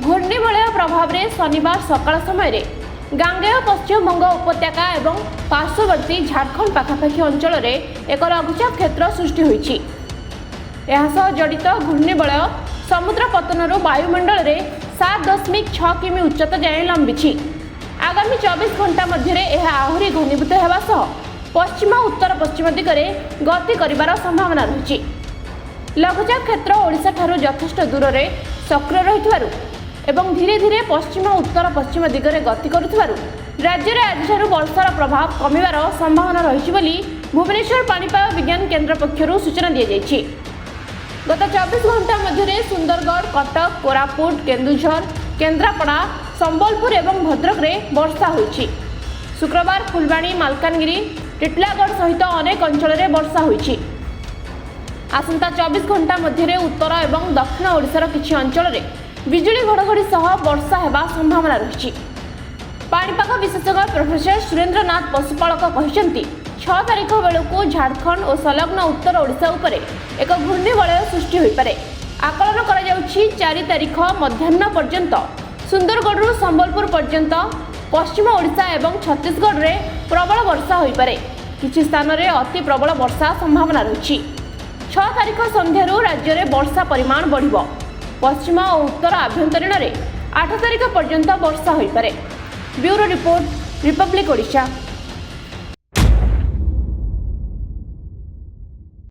घूर्णिबलय प्रभाव में शनिवार सकाळ समय गांगेय पश्चिमबंग उपत्यका और पार्श्ववर्ती झारखंड पाखापाखि अंचल में एक लघुचाप क्षेत्र सृष्टि होइछि। एहासह जड़ित घूर्णिबलय समुद्र पतनरू वायुमंडल में 7.6 किमी उच्चता जाए लंबी। आगामी 24 घंटा मध्य आहरी घनीभूत होगा सह पश्चिम उत्तर पश्चिम दिगरे गति करिवार संभावना रही। लघुचाप क्षेत्र ओडिशा ठारू यथेष्ट दूर में सक्रिय रही एवं धीरे धीरे पश्चिम उत्तर पश्चिम दिगरे गति करुथिबारु राज्य में आज वर्षार प्रभाव कमिबार संभावना रही बोली भुवनेश्वर पाणीपाग विज्ञान केन्द्र पक्षरु सूचना दी जाइछि। गत 24 घंटा मध्य सुंदरगढ़, कटक, कोरापुट, केन्दुझर, केन्द्रापड़ा, संबलपुर एवं भद्रक में वर्षा होइछि। शुक्रवार फुलबाणी, मालकानगिरी, टिटलागढ़ सहित अनेक अंचल में वर्षा होइछि। आसंता 24 घंटा मध्य उत्तर एवं दक्षिण ओडिशार किछि अंचल में बिजुली घड़घड़ी सह वर्षा हेबा संभावना रही। पाणीपाग विशेषज्ञ प्रोफेसर सुरेन्द्रनाथ पशुपालक कहते 6 तारिख बेलू झारखंड और संलग्न उत्तर ओडिशा उपरे एक घूर्णिबलय सृष्टि हो पारे। आकलन करा जाउछि 4 तारिख मध्याह्न पर्यंत सुंदरगढ़ संबलपुर पर्यंत पश्चिम ओडिशा एवं छत्तीसगढ़ में प्रबल वर्षा हो पारे। किछि स्थान में अति प्रबल वर्षा संभावना रही। 6 तारिख संध्यारू राज्य में वर्षा परिमाण बढ़िबो। पश्चिम और उत्तर आभ्यंतरीण में 8 तारिख पर्यंत वर्षा हो पारे। Bureau report, Republic Odisha.